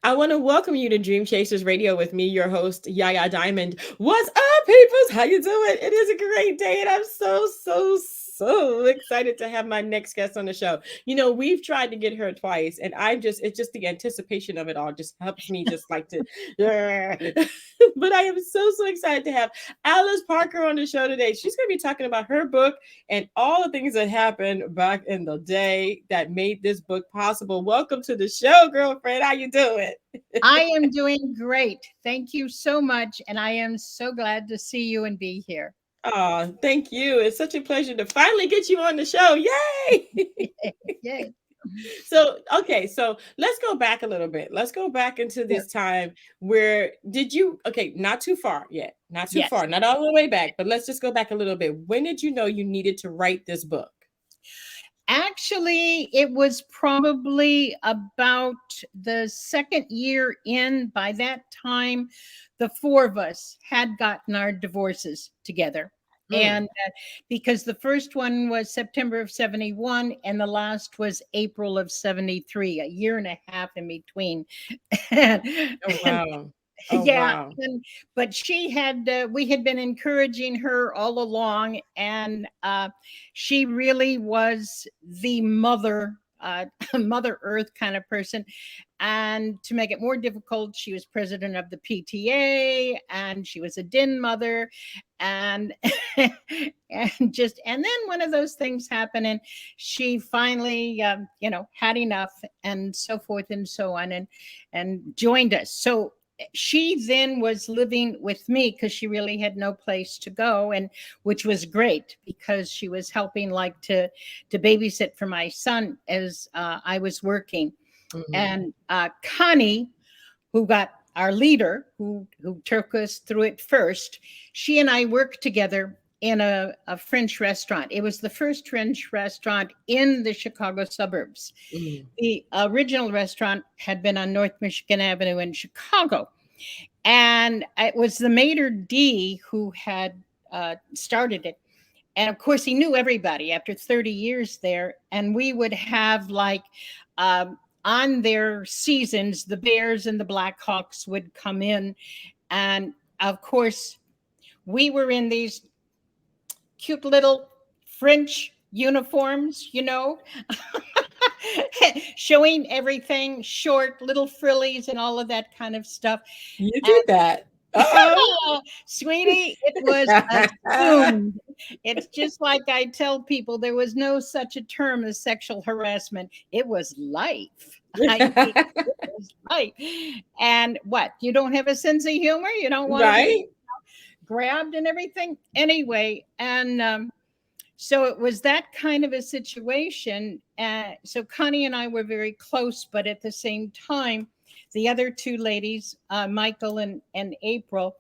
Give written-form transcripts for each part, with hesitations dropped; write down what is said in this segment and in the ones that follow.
I want to welcome you to Dream Chasers Radio with me, your host, Yaya Diamond. What's up, peoples? How you doing? It is a great day, and I'm so excited to have my next guest on the show. You know, we've tried to get her twice, and it's just the anticipation of it all just helps me just like to, but I am so excited to have Alice Parker on the show today. She's going to be talking about her book and all the things that happened back in the day that made this book possible. Welcome to the show, girlfriend. How you doing? I am doing great. Thank you so much. And I am so glad to see you and be here. Oh, thank you. It's such a pleasure to finally get you on the show. Yay! Yay. So let's go back a little bit. Let's go back into this time where not too far yet, not too far, not all the way back, but let's just go back a little bit. When did you know you needed to write this book? Actually, it was probably about the second year in. By that time, the four of us had gotten our divorces together. And because the first one was September of 71 and the last was April of 73, a year and a half in between. Wow. Wow. But we had been encouraging her all along, and she really was the mother Earth kind of person. And to make it more difficult, she was president of the PTA, and she was a din mother, and and then one of those things happened, and she finally had enough, and so forth and so on, and joined us. So she then was living with me because she really had no place to go, and which was great because she was helping to babysit for my son as I was working. And Connie, who got our leader, who took us through it first, she and I worked together in a French restaurant. It was the first French restaurant in the Chicago suburbs. The original restaurant had been on North Michigan Avenue in Chicago. And it was the maitre d' who had started it. And of course, he knew everybody after 30 years there. And we would have on their seasons, the Bears and the Blackhawks would come in. And of course, we were in these cute little French uniforms, showing everything, short, little frillies and all of that kind of stuff. You did that. Oh, sweetie, it was assumed. It's just like I tell people, there was no such a term as sexual harassment. It was life. It was life. And what? You don't have a sense of humor? You don't want to be grabbed and everything? Anyway, and so it was that kind of a situation. So Connie and I were very close, but at the same time, the other two ladies, Michael and April.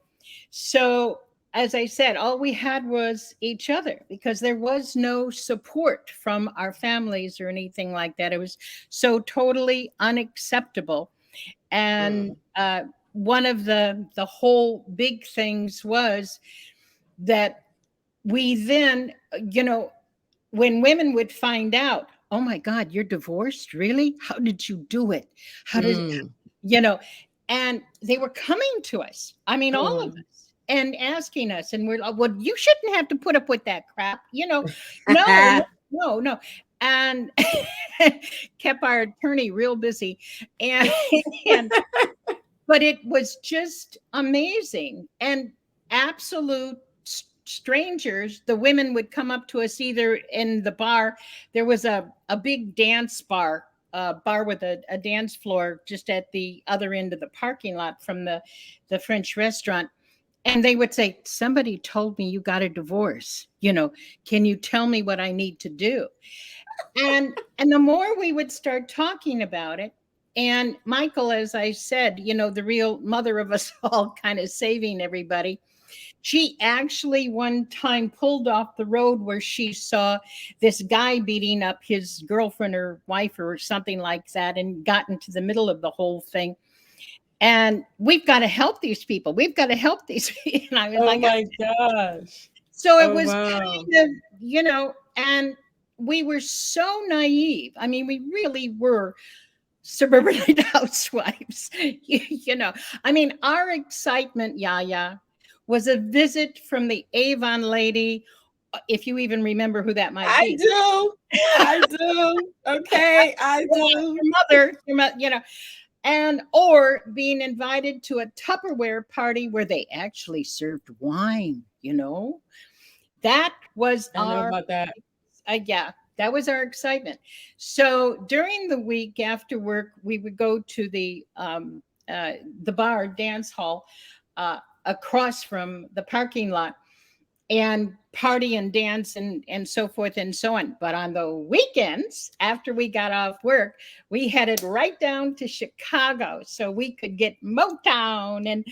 So as I said, all we had was each other because there was no support from our families or anything like that. It was so totally unacceptable. And one of the whole big things was that we then, when women would find out, oh my God, you're divorced? Really? How did you do it? How did, and they were coming to us. I mean, all of us, and asking us, and we're like, well, you shouldn't have to put up with that crap. No. And kept our attorney real busy. And but it was just amazing. And absolute strangers, the women would come up to us either in the bar. There was a big dance bar with a dance floor just at the other end of the parking lot from the French restaurant. And they would say, somebody told me you got a divorce. Can you tell me what I need to do? And the more we would start talking about it, and Michael, as I said, the real mother of us all, kind of saving everybody, she actually one time pulled off the road where she saw this guy beating up his girlfriend or wife or something like that, and got into the middle of the whole thing. And we've got to help these people. We've got to help these people. And I was my gosh. So it was kind of, and we were so naive. I mean, we really were suburbanite housewives. You know, I mean, our excitement, Yaya, was a visit from the Avon lady, if you even remember who that might be. I do. Okay, I do. Your mother, you know, and or being invited to a Tupperware party where they actually served wine, you know. That was I know our about that. yeah, that was our excitement. So during the week after work, we would go to the bar dance hall across from the parking lot and party and dance and so forth and so on. But on the weekends, after we got off work, we headed right down to Chicago so we could get Motown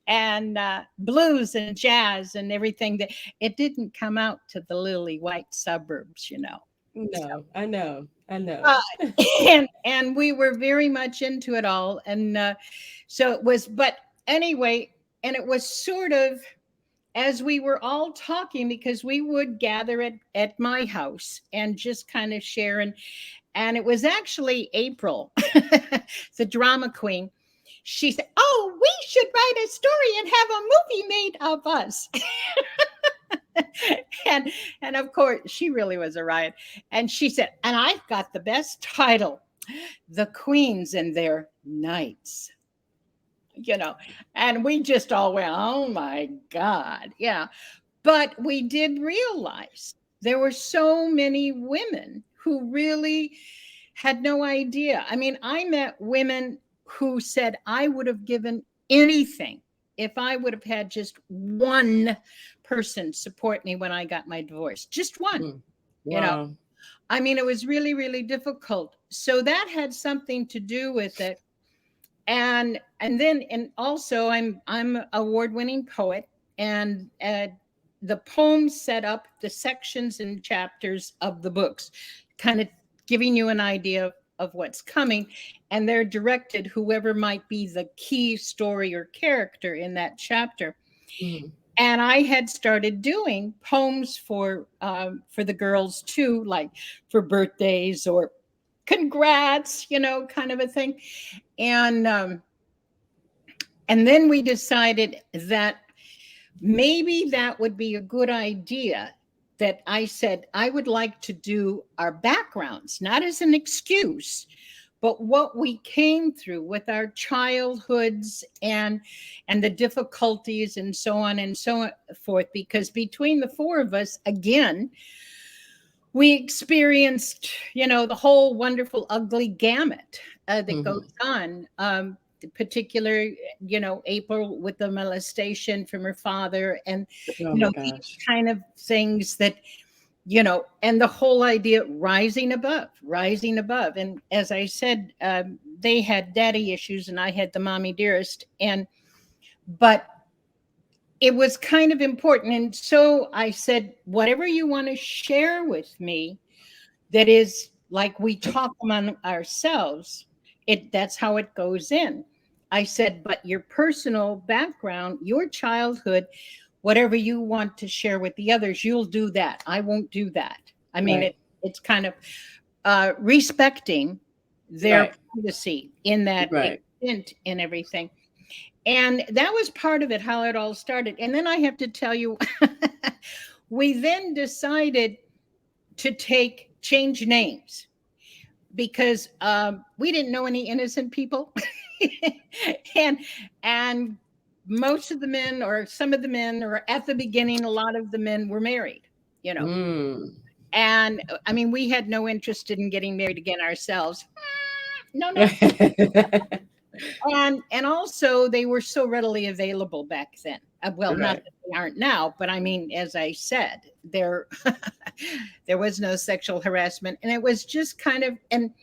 and blues and jazz and everything. That it didn't come out to the lily white suburbs, you know. No, I know. I know. Uh, and we were very much into it all, and so it was. But anyway, and it was sort of as we were all talking, because we would gather at my house and just kind of share. And it was actually April, the drama queen. She said, "Oh, we should write a story and have a movie made of us." and of course, she really was a riot. And she said, "And I've got the best title, The Queens and Their Knights." You know, and we just all went, "Oh my God." Yeah. But we did realize there were so many women who really had no idea. I mean, I met women who said, "I would have given anything if I would have had just one person support me when I got my divorce." Just one, you know. Wow. I mean, it was really, really difficult. So that had something to do with it. And also I'm an award-winning poet, and the poems set up the sections and chapters of the books, kind of giving you an idea of what's coming, and they're directed whoever might be the key story or character in that chapter. Mm. And I had started doing poems for the girls too, like for birthdays or congrats, you know, kind of a thing. And and then we decided that maybe that would be a good idea. That I said I would like to do our backgrounds, not as an excuse, but what we came through with our childhoods and the difficulties and so on and so forth. Because between the four of us, again, we experienced, you know, the whole wonderful ugly gamut that goes on. Particular, you know, April with the molestation from her father, and Oh you my know, these gosh. kind of things that, you know, and the whole idea rising above. And as I said, they had daddy issues and I had the mommy dearest. But it was kind of important. And so I said, whatever you want to share with me, that is like we talk among ourselves, that's how it goes in. I said, but your personal background, your childhood, whatever you want to share with the others, you'll do that. I won't do that. I mean, Right. it's kind of respecting their Right. privacy in that Right. extent and everything. And that was part of it, how it all started. And then I have to tell you, we then decided to change names because we didn't know any innocent people. and and most of the men, or some of the men, or at the beginning a lot of the men were married, you know. Mm. And I mean, we had no interest in getting married again ourselves. No, no. And also they were so readily available back then. Well, not Right. that they aren't now, but I mean, as I said, there was no sexual harassment, and it was just kind of, and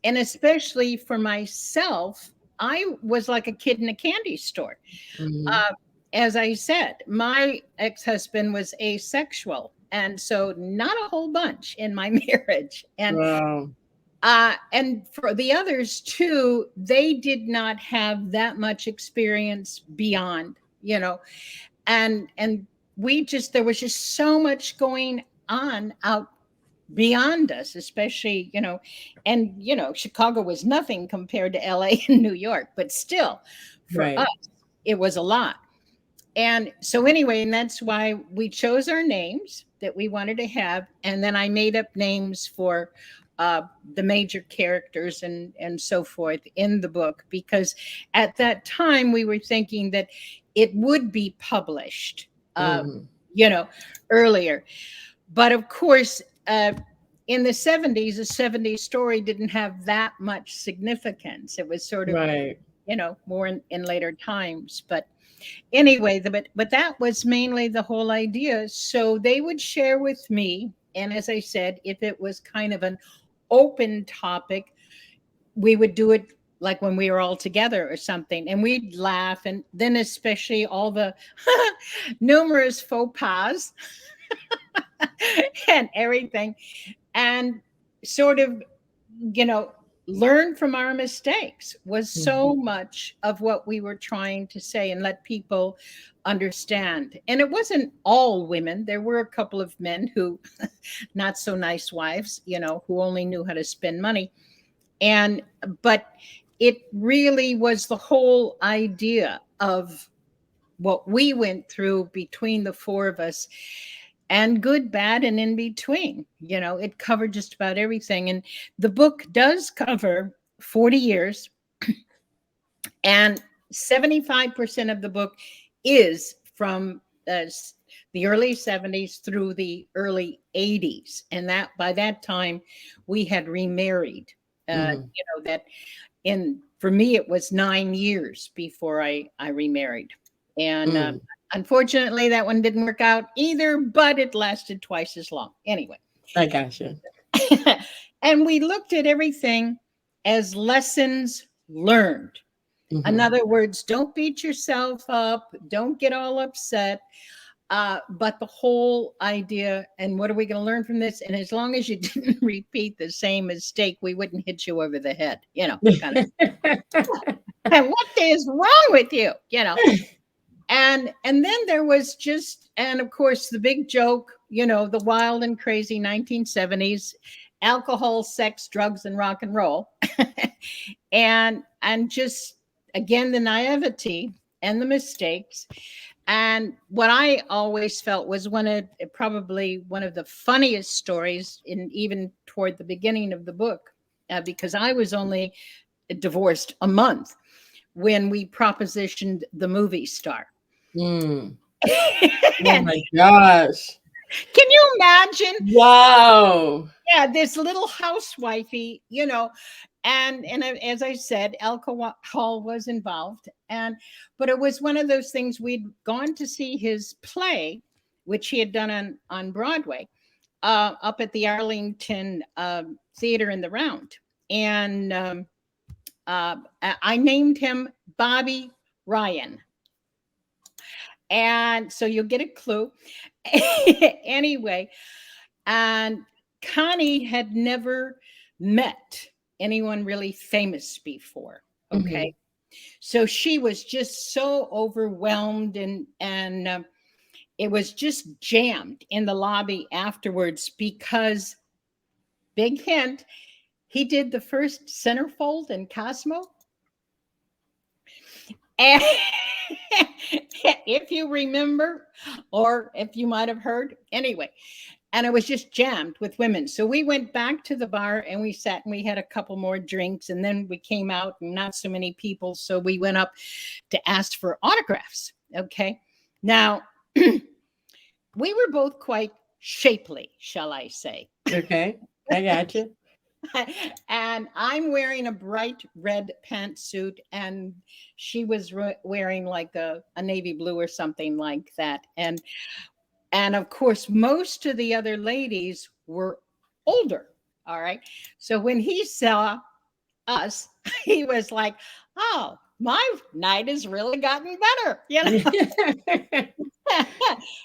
especially for myself, I was like a kid in a candy store. Mhm. Uh, as I said, my ex-husband was asexual, and so not a whole bunch in my marriage. Wow. And for the others too, they did not have that much experience beyond, you know, and we just, there was just so much going on out beyond us, especially, and, Chicago was nothing compared to LA and New York, but still for Right. us, it was a lot. And so anyway, and that's why we chose our names that we wanted to have. And then I made up names for the major characters and so forth in the book, because at that time we were thinking that it would be published, Mhm. you know, earlier. But of course, in the 70s, a 70s story didn't have that much significance. It was sort of, Right. more in later times. But anyway, but that was mainly the whole idea. So they would share with me, and as I said, if it was kind of an open topic, we would do it like when we were all together or something, and we'd laugh. And then especially all the numerous faux pas and everything, and sort of, you know, learn from our mistakes was Mhm. so much of what we were trying to say and let people understand. And it wasn't all women. There were a couple of men who, not so nice wives, who only knew how to spend money. And, but it really was the whole idea of what we went through between the four of us, and good, bad, and in between. It covered just about everything. And the book does cover 40 years, and 75% of the book is from the early 70s through the early 80s. And that by that time, we had remarried. Mhm. That for me, it was 9 years before I remarried. And Mm. unfortunately, that one didn't work out either, but it lasted twice as long. Anyway. I gotcha. And we looked at everything as lessons learned. In Mhm. other words, don't beat yourself up, don't get all upset. But the whole idea, and what are we going to learn from this? And as long as you didn't repeat the same mistake, we wouldn't hit you over the head, kind of. And what is wrong with you? And then there was just, and of course the big joke, the wild and crazy 1970s, alcohol, sex, drugs, and rock and roll. And just again the naivety and the mistakes. And what I always felt was probably one of the funniest stories, in even toward the beginning of the book, because I was only divorced a month when we propositioned the movie star. Mm. Oh And my gosh. can you imagine? Wow. Yeah, this little housewifey, and as I said, alcohol was involved. But it was one of those things. We'd gone to see his play, which he had done on Broadway, up at the Arlington Theater in the Round. And I named him Bobby Ryan. And so you'll get a clue. Anyway, and Connie had never met anyone really famous before. Okay. Mhm. So she was just so overwhelmed, and it was just jammed in the lobby afterwards because, big hint, he did the first centerfold in Cosmo. And if you remember, or if you might have heard, anyway, and it was just jammed with women. So we went back to the bar and we sat and we had a couple more drinks, and then we came out and not so many people. So we went up to ask for autographs. Okay. Now, we were both quite shapely, shall I say. Okay. I gotcha. And I'm wearing a bright red pantsuit, and she was wearing like a navy blue or something like that. And of course, most of the other ladies were older. All right. So when he saw us, he was like, oh, my night has really gotten better.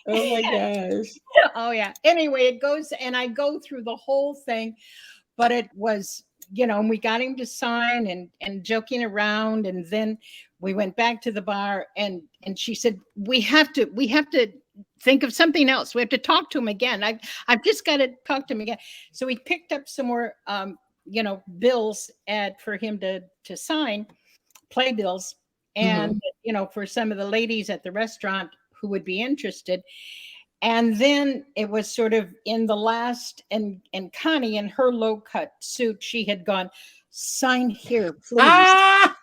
Oh my gosh. Oh, yeah. Anyway, it goes, and I go through the whole thing, but it was, and we got him to sign and joking around. And then we went back to the bar, and she said, we have to think of something else. We have to talk to him again. I've just got to talk to him again. So we picked up some more, bills for him to sign, playbills, and for some of the ladies at the restaurant who would be interested. And then it was sort of in the last, and Connie in her low cut suit, she had gone, sign here, please. And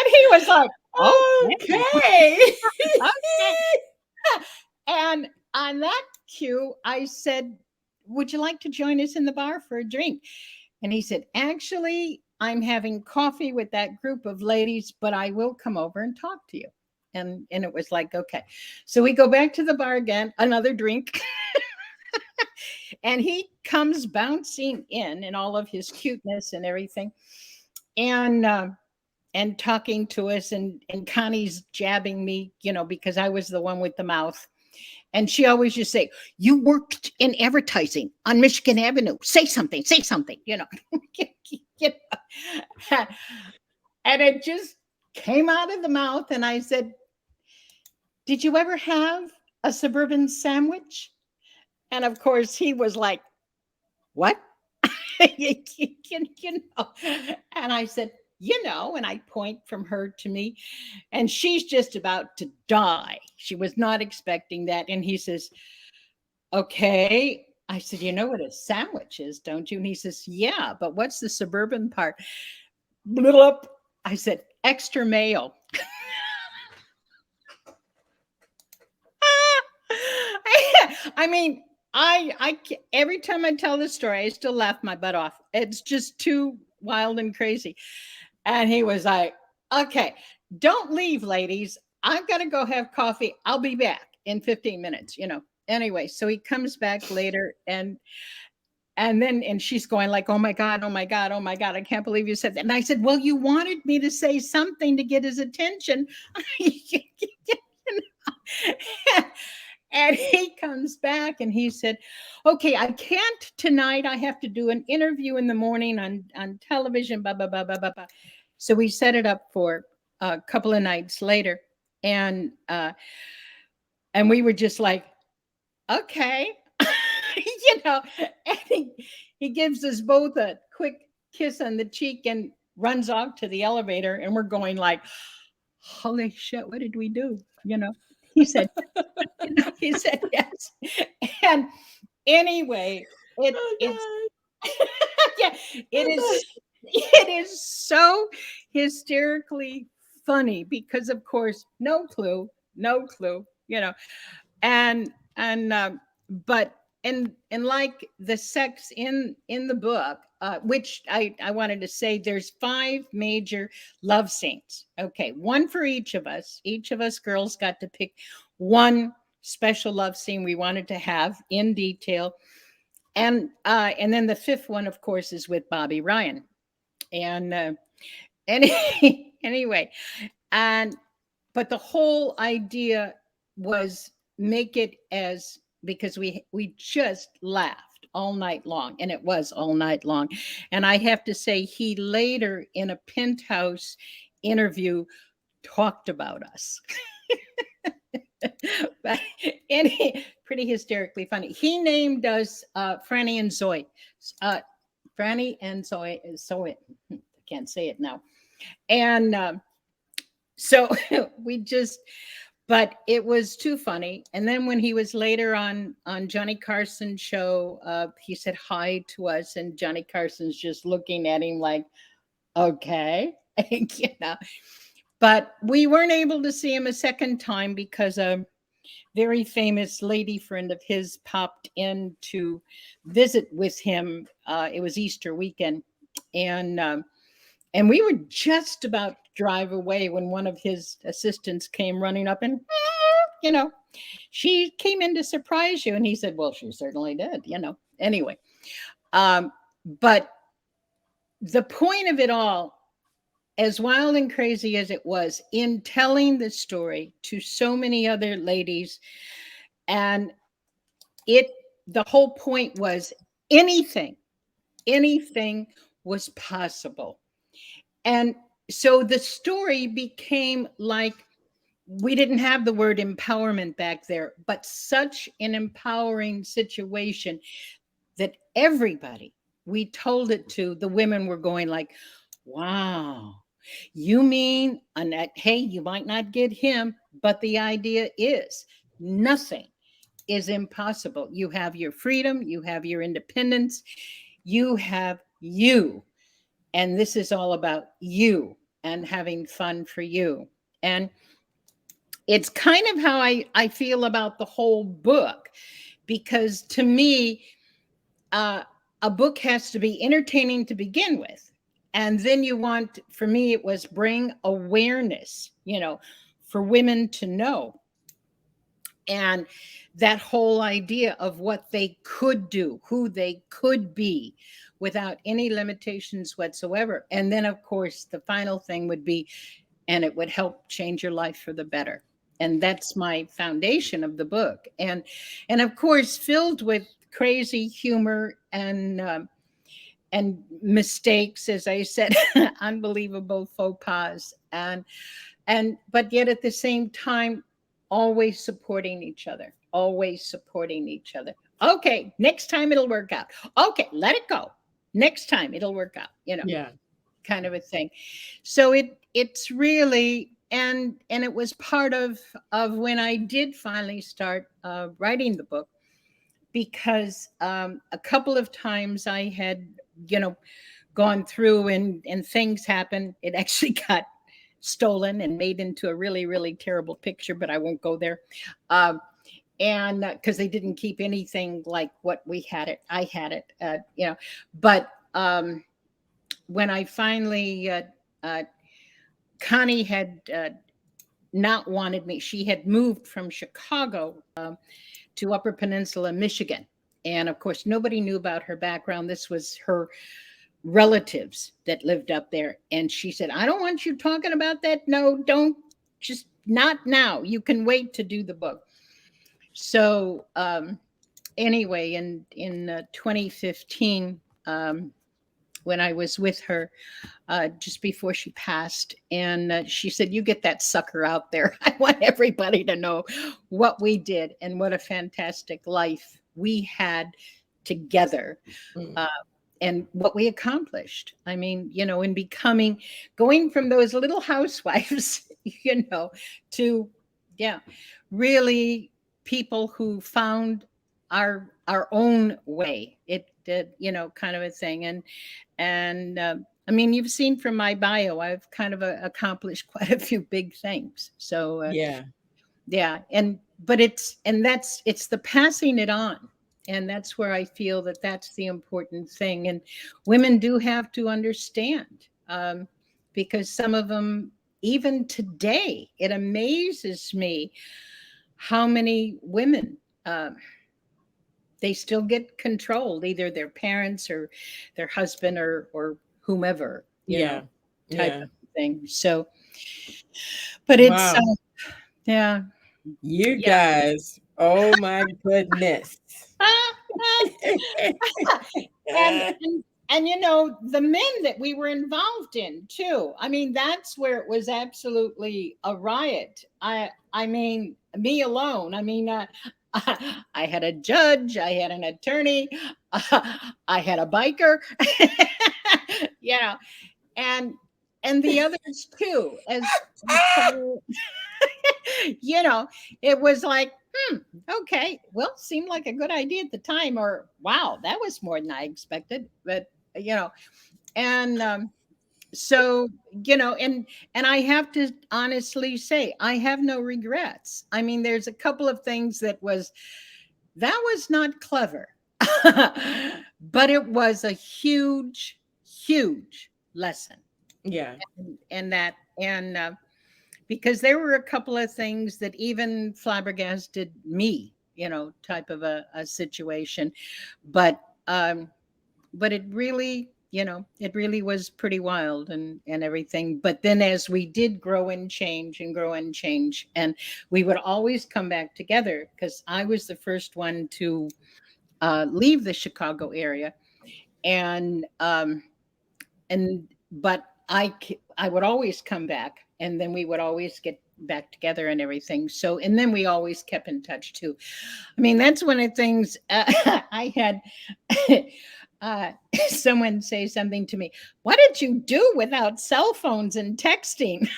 he was like, okay. Okay. And on that cue, I said, would you like to join us in the bar for a drink? And he said, actually, I'm having coffee with that group of ladies, but I will come over and talk to you. And it was like, okay. So we go back to the bar again, another drink. And he comes bouncing in all of his cuteness and everything. And talking to us, and Connie's jabbing me, because I was the one with the mouth. And she always just say, you worked in advertising on Michigan Avenue. Say something, And it just came out of the mouth. And I said, did you ever have a suburban sandwich? And of course he was like, what? And I said, and I point from her to me, and she's just about to die. She was not expecting that. And he says, okay. I said, you know what a sandwich is, don't you? And he says, yeah, but what's the suburban part? I said, extra mayo. I mean, I every time I tell this story, I still laugh my butt off. It's just too wild and crazy. And he was like, okay, don't leave, ladies. I've got to go have coffee. I'll be back in 15 minutes, Anyway, so he comes back later, and she's going like, oh my God, I can't believe you said that. And I said, well, you wanted me to say something to get his attention. And he comes back and he said, okay, I can't tonight. I have to do an interview in the morning on television, blah, blah, blah, blah, blah, blah. So we set it up for a couple of nights later. And we were just like, okay, and he gives us both a quick kiss on the cheek and runs off to the elevator. And we're going like, holy shit, what did we do? He said, he said yes. And anyway, it is so hysterically funny because, of course, no clue, but like the sex in the book, which I wanted to say, there's 5 major love scenes. Okay, one for each of us. Each of us girls got to pick one special love scene we wanted to have in detail. And then the 5th one, of course, is with Bobby Ryan. And anyway, but the whole idea was make it because we just laughed all night long, and it was all night long. And I have to say, he later in a Penthouse interview talked about us. But pretty hysterically funny. He named us Franny and Zoe. Franny and Zoe. I can't say it now. And so but it was too funny. And then when he was later on Johnny Carson's show, he said hi to us, and Johnny Carson's just looking at him like, okay, But we weren't able to see him a second time because a very famous lady friend of his popped in to visit with him. It was Easter weekend, and we were just about to drive away when one of his assistants came running up and, she came in to surprise you. And he said, well, she certainly did, Anyway, but the point of it all, as wild and crazy as it was, in telling the story to so many other ladies, and the whole point was anything was possible. And so the story became like we didn't have the word empowerment back there, but such an empowering situation that everybody we told it to, the women were going like, wow, you mean, Annette, hey, you might not get him, but the idea is nothing is impossible. You have your freedom, you have your independence, you have you. And this is all about you and having fun for you. And it's kind of how I feel about the whole book, because to me, uh, a book has to be entertaining to begin with. And then you want, for me, it was bring awareness, for women to know. And that whole idea of what they could do, who they could be without any limitations whatsoever. And then, of course, the final thing would be, and it would help change your life for the better. And that's my foundation of the book. And of course, filled with crazy humor and mistakes, as I said, unbelievable faux pas, but yet at the same time, always supporting each other, always supporting each other. Okay, next time it'll work out. Okay, let it go. Next time it'll work out, Yeah. kind of a thing. So it's really, and it was part of when I did finally start writing the book, because a couple of times I had, gone through and things happened. It actually got stolen and made into a really, really terrible picture, but I won't go there. And because they didn't keep anything like what we had it, I had it, but when I finally, uh, Connie had not wanted me. She had moved from Chicago to Upper Peninsula, Michigan. And of course, nobody knew about her background. This was her relatives that lived up there. And she said, I don't want you talking about that. No, don't, just not now. You can wait to do the book. So anyway, in 2015, when I was with her, just before she passed, and she said, you get that sucker out there. I want everybody to know what we did and what a fantastic life we had together. Mm. And what we accomplished. I mean, in going from those little housewives, to, yeah, really people who found our own way. It did, kind of a thing. And I mean, you've seen from my bio, I've kind of accomplished quite a few big things. So Yeah. yeah, it's the passing it on. And that's where I feel that that's the important thing. And women do have to understand, because some of them, even today, it amazes me how many women, they still get controlled, either their parents or their husband or whomever, Yeah. type Yeah. of thing. So, but it's, Wow. yeah. You Yeah. guys. Oh my goodness. and, and and the men that we were involved in too. I mean, that's where it was absolutely a riot. I mean, me alone. I mean, I had a judge, I had an attorney, I had a biker, you know, and the others too. So, it was like, okay, well, seemed like a good idea at the time, or wow, that was more than I expected. But and so and I have to honestly say, I have no regrets. I mean, there's a couple of things that was not clever, but it was a huge, huge lesson. Yeah. And that, and because there were a couple of things that even flabbergasted me, type of a situation. But it really, it really was pretty wild and everything. But then as we did grow and change and grow and change, and we would always come back together, because I was the first one to leave the Chicago area. And but I would always come back, and then we would always get back together and everything. So, and then we always kept in touch too. I mean, that's one of the things I had someone say something to me. What did you do without cell phones and texting?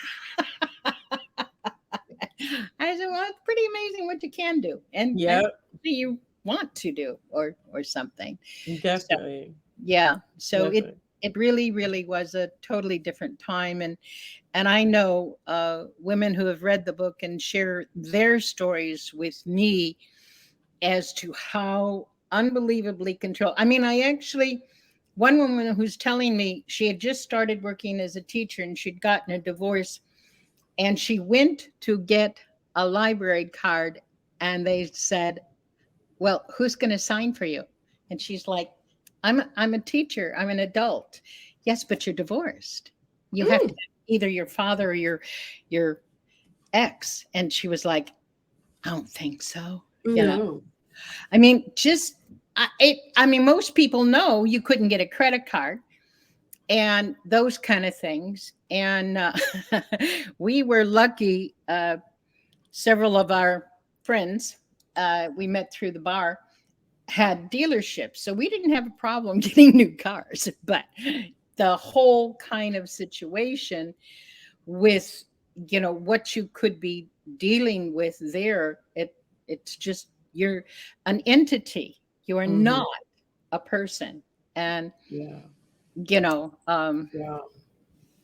I said, well, it's pretty amazing what you can do, and Yep. you want to do, or something. Definitely. So, yeah. So Definitely. it really was a totally different time, and I know women who have read the book and share their stories with me as to how unbelievably controlled. I mean, I actually, one woman who's telling me she had just started working as a teacher and she'd gotten a divorce, and she went to get a library card and they said, well, who's going to sign for you? And she's like, I'm a teacher. I'm an adult. Yes, but you're divorced. You have to have either your father or your ex. And she was like, I don't think so. You know, No. I mean, just I mean, most people know you couldn't get a credit card and those kind of things. And we were lucky. Several of our friends we met through the bar had dealerships, so we didn't have a problem getting new cars. But the whole kind of situation with, you know, what you could be dealing with there, it's just, you're an entity, you are not a person. And Yeah. you know, Yeah.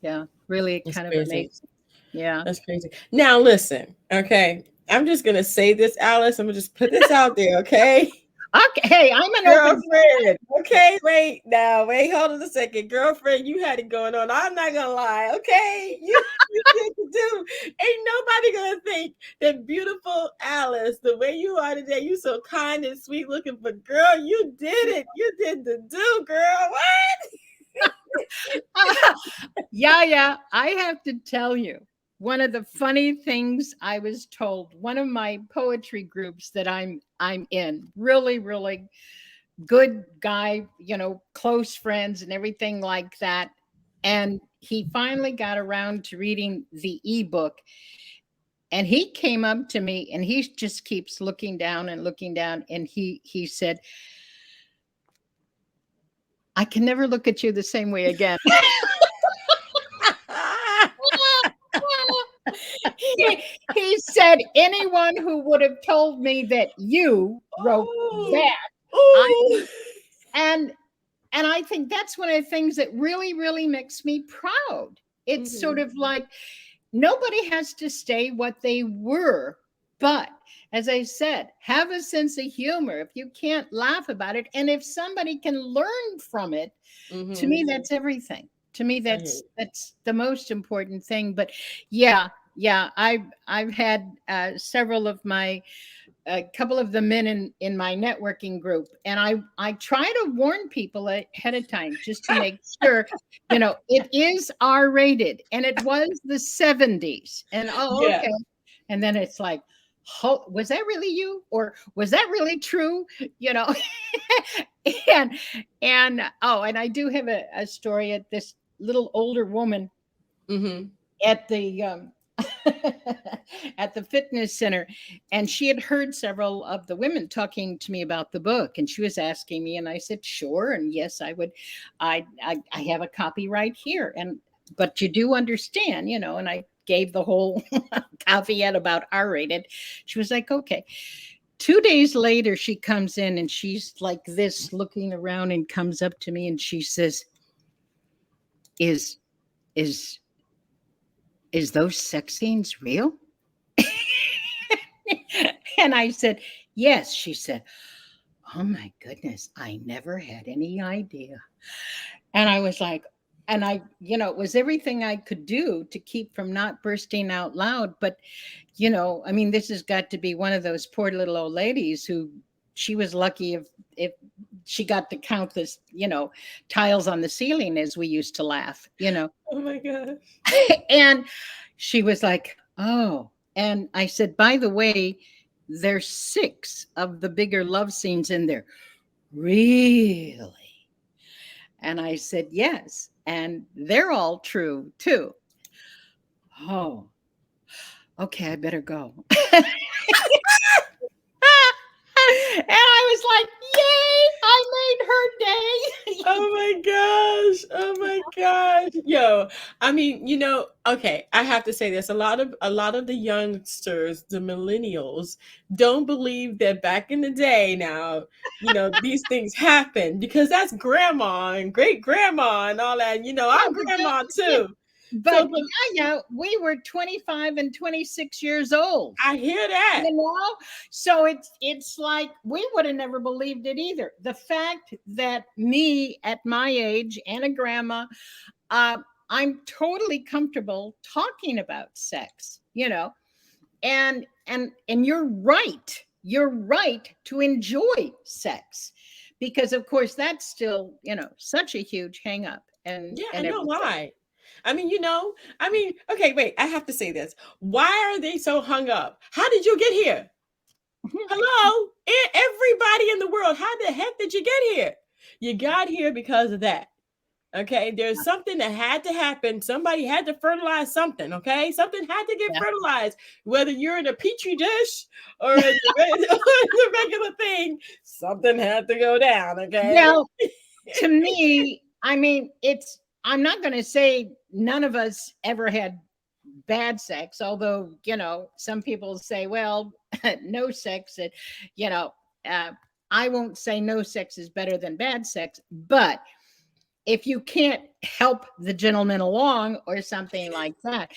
yeah, really That's kind of crazy. amazing. Yeah. That's crazy. Now listen, okay. I'm just gonna say this, Alice. I'm gonna just put this out there, okay? Okay. Hey, I'm an open. Girlfriend. Okay, wait now. Wait, hold on a second. Girlfriend, you had it going on. I'm not gonna lie, okay? You did the do. Ain't nobody gonna think that beautiful Alice, the way you are today, you so kind and sweet looking, but girl, you did it. You did the do, girl. What? Yaya, I have to tell you, one of the funny things I was told, one of my poetry groups that I'm in, really good guy, you know, close friends and everything like that. And he finally got around to reading the ebook. And he came up to me and he just keeps looking down and looking down. And he said, I can never look at you the same way again. He said, anyone who would have told me that you wrote Oh, that, I oh. and I think that's one of the things that really makes me proud. It's sort of like nobody has to stay what they were, but as I said, have a sense of humor. If you can't laugh about it, and if somebody can learn from it, to me that's everything. To me that's the most important thing. But yeah, I've had several of my a couple of the men in my networking group, and I try to warn people ahead of time just to make sure, you know, it is R rated, and it was the 70s, and Yeah. okay, and then it's like, was that really you, or was that really true, you know? and and I do have a story at this little older woman at the at the fitness center, and she had heard several of the women talking to me about the book, and she was asking me, and I said sure, and yes, I would. I have a copy right here, and but you do understand, you know, and I gave the whole caveat about R-rated. She was like, okay. 2 days later, she comes in and she's like this, looking around, and comes up to me and she says, is is is those sex scenes real? And I said, yes. She said, oh my goodness, I never had any idea. And I was like, and I, you know, it was everything I could do to keep from not bursting out loud. But, you know, I mean, this has got to be one of those poor little old ladies who, she was lucky if she got to count this, you know, tiles on the ceiling, as we used to laugh, you know. Oh my gosh. And she was like, oh. And I said, by the way, there's 6 of the bigger love scenes in there. Really? And I said, yes. And they're all true too. Oh, okay, I better go. And I was like, yay, I made her day. Oh my gosh. Oh my gosh. Yo, I mean, okay, I have to say this. A lot of the youngsters, the millennials, don't believe that back in the day now, these things happen because that's grandma and great grandma and all that. Yeah, I'm but don't grandma forget, too. but So, but yeah, we were 25 and 26 years old. I hear that. You know, so it's like we would have never believed it either. The fact that me at my age and a grandma, uh, I'm totally comfortable talking about sex. And you're right. You're right to enjoy sex, because of course that's still such a huge hang up and Yeah, I know everything. why. Okay, wait, I have to say this. Why are they so hung up? How did you get here? Hello? Everybody in the world, how the heck did you get here? You got here because of that. Okay, there's something that had to happen. Somebody had to fertilize something. Okay, something had to get Yeah. fertilized. Whether you're in a petri dish or in the regular thing, something had to go down. Okay. Well, to me, I mean, I'm not going to say none of us ever had bad sex, although, some people say, well, no sex, you know, uh, I won't say no sex is better than bad sex, but if you can't help the gentleman along or something like that,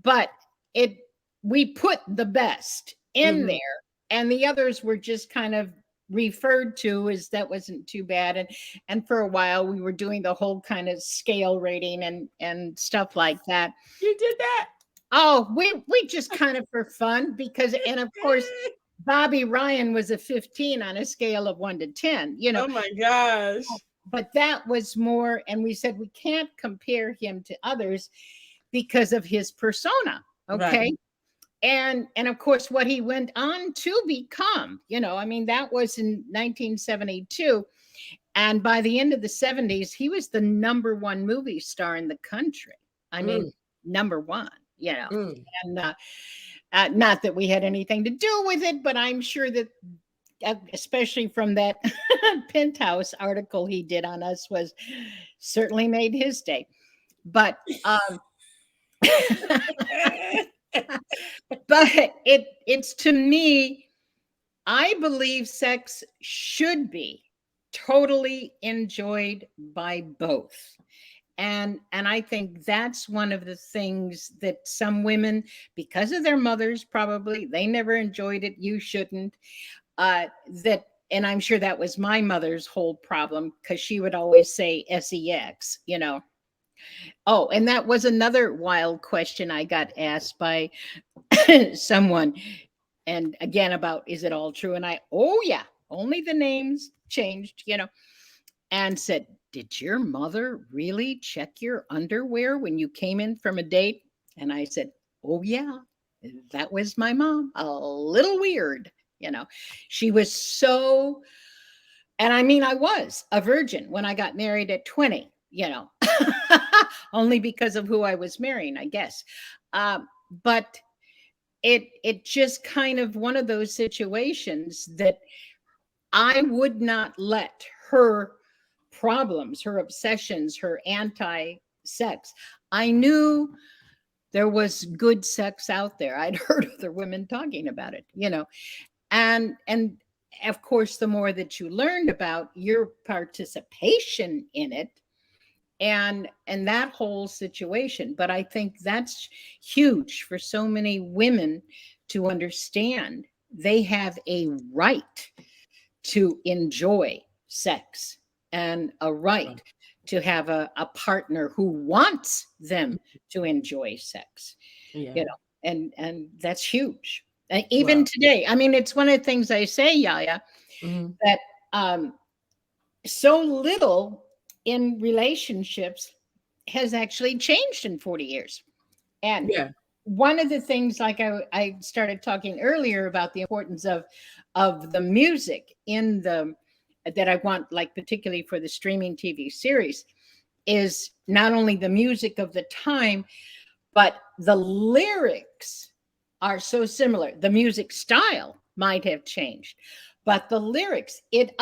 but it, we put the best in Mhm. there, and the others were just kind of referred to as that wasn't too bad. And for a while we were doing the whole kind of scale rating and stuff like that. You did that. Oh, we just kind of for fun, because, and of course Bobby Ryan was a 15 on a scale of 1 to 10, Oh my gosh. but that was more, and we said we can't compare him to others because of his persona. Right. Okay. And of course what he went on to become, I mean, that was in 1972, and by the end of the 70s he was the number one movie star in the country. I mean, Mm, number one, mm. and not that we had anything to do with it, but I'm sure that especially from that Penthouse article he did on us, was certainly made his day. But but it's to me, I believe sex should be totally enjoyed by both. And I think that's one of the things that some women, because of their mothers, probably they never enjoyed it, you shouldn't. That, and I'm sure that was my mother's whole problem, because she would always say sex. Oh, and that was another wild question I got asked by someone, and again, about is it all true? And I, oh yeah, only the names changed. And said, did your mother really check your underwear when you came in from a date? And I said, oh yeah, that was my mom. A little weird, you know. She was so, and I mean, I was a virgin when I got married at 20, only because of who I was marrying, I guess. But it just kind of one of those situations that I would not let her problems, her obsessions, her anti sex. I knew there was good sex out there. I'd heard other women talking about it. And of course, the more that you learned about your participation in it and that whole situation. But I think that's huge for so many women to understand. They have a right to enjoy sex and a Right. right to have a partner who wants them to enjoy sex, Yeah. and that's huge. And even Wow. today, I mean, it's one of the things I say, Yaya, Mhm. that um, so little in relationships has actually changed in 40 years. And Yeah. one of the things, like I started talking earlier about the importance of the music in the that I want, like particularly for the streaming TV series, is not only the music of the time, but the lyrics are so similar. The music style might have changed, but the lyrics, it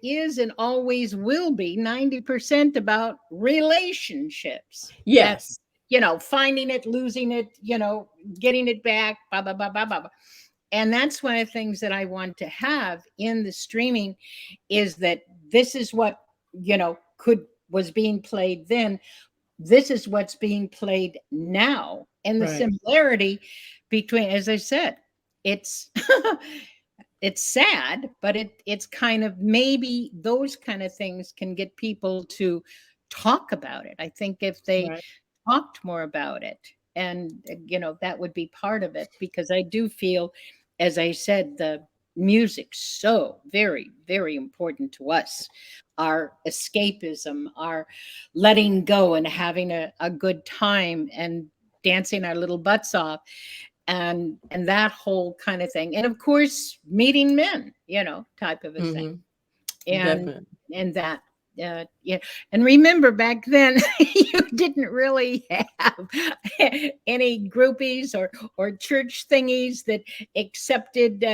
is and always will be 90% about relationships. Yes. That's, finding it, losing it, getting it back, blah blah blah blah blah. And that's one of the things that I want to have in the streaming, is that this is what, could was being played then, this is what's being played now. And the Right. similarity between, as I said, it's it's sad, but it's kind of, maybe those kind of things can get people to talk about it. I think if they Right. talked more about it, and that would be part of it, because I do feel, as I said, the music's so very, very important to us, our escapism, our letting go and having a good time and dancing our little butts off, and that whole kind of thing, and of course meeting men, type of a thing. and Definitely. and that, yeah. And remember, back then you didn't really have any groupies or church thingies that accepted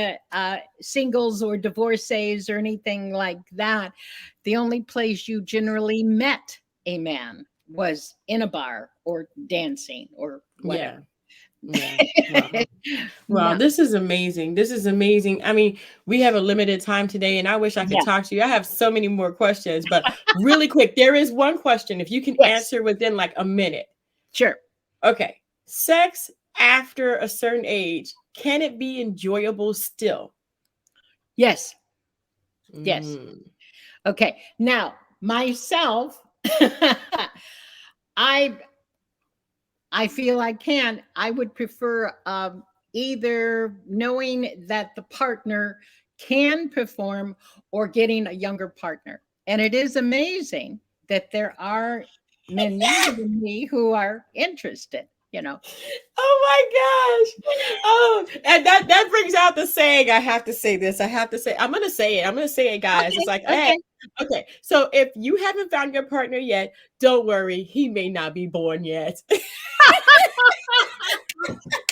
singles or divorcees or anything like that. The only place you generally met a man was in a bar or dancing or whatever. Yeah. Yeah. Wow. Wow, Yeah, this is amazing. This is amazing. I mean, we have a limited time today, and I wish I could yeah, talk to you. I have so many more questions, but really quick, there is one question. If you can yes, answer within like a minute. sure, Okay. Sex after a certain age, can it be enjoyable still? yes, yes. Mm. Okay, now myself, I I feel I can. I would prefer, either knowing that the partner can perform or getting a younger partner. And it is amazing that there are men younger than me who are interested. Oh my gosh. Oh, and that brings out the saying. I have to say this. I have to say, I'm gonna say it. I'm gonna say it, guys. It's Okay, like, hey, okay. okay. So if you haven't found your partner yet, don't worry. He may not be born yet.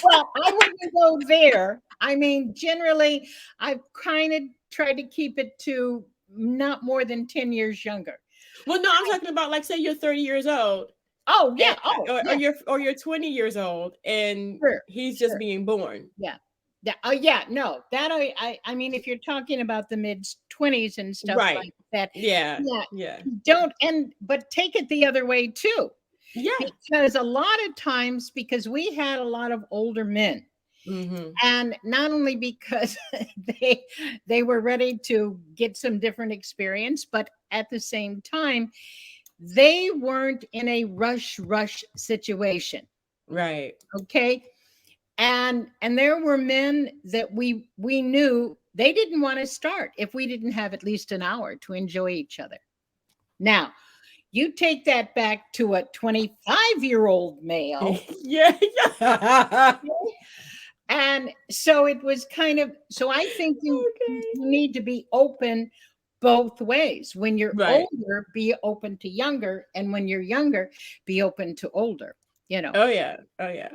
Well, I wouldn't go there. I mean, generally, I've kind of tried to keep it to not more than 10 years younger. Well, no, I'm talking about like say you're 30 years old Oh, and yeah. Oh, or yeah. you're 20 years old and Sure. he's just Sure. being born. Yeah. Yeah. Oh, yeah. No, that I mean, if you're talking about the mid 20s and stuff Right. like that, Yeah. yeah, Yeah. don't, but take it the other way too, Yeah. because a lot of times, because we had a lot of older men, Mm-hmm. and not only because they were ready to get some different experience, but at the same time, they weren't in a rush situation. Right. Okay, and there were men that we knew they didn't want to start if we didn't have at least an hour to enjoy each other. Now, you take that back to a 25-year-old male, Yeah. Yeah. and so it was kind of, so I think you Okay. need to be open both ways. When you're Right. older, be open to younger, and when you're younger, be open to older, you know. Oh yeah. Oh yeah.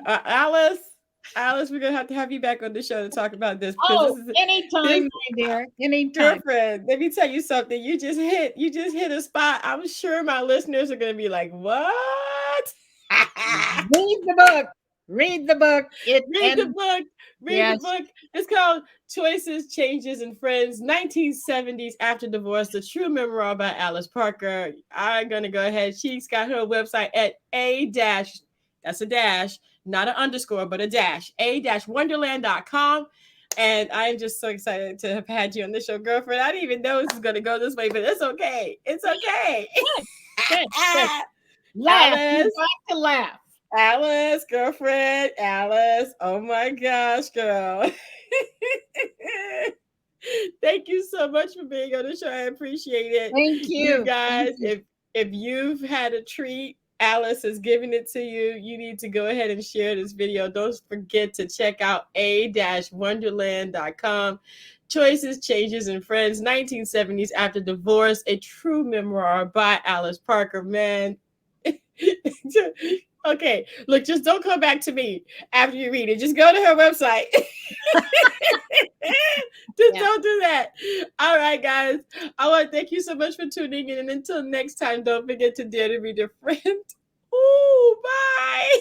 Alice, we're gonna have you back on the show to talk about this because Oh, anytime, this my dear, anytime. girlfriend. Let me tell you something. You just hit a spot. I'm sure my listeners are gonna be like, what? Read the book. Read the book. It Read the and book. Read the yes. book. It's called Choices, Changes, and Friends, 1970s After Divorce, the true memoir by Alice Parker. I'm going to go ahead. She's got her website at that's a dash, not an underscore, but a dash, a-wonderland.com. And I'm just so excited to have had you on the show, girlfriend. I didn't even know this was going to go this way, but it's okay. It's okay. Good, good. Laugh. You Alice. got to laugh. Alice, girlfriend, Alice. Oh my gosh, girl. Thank you so much for being on the show. I appreciate it. Thank You you. guys, Thank you. if you've had a treat, Alice is giving it to you. You need to go ahead and share this video. Don't forget to check out a-wonderland.com. Choices, Changes, and Friends, 1970s After Divorce, a true memoir by Alice Parker. Man, Okay, look, just don't come back to me after you read it. Just go to her website. Just don't do that. All right, guys. I want to thank you so much for tuning in. And until next time, don't forget to dare to be different. Ooh, bye.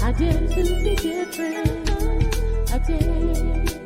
I dare to be different. I dare.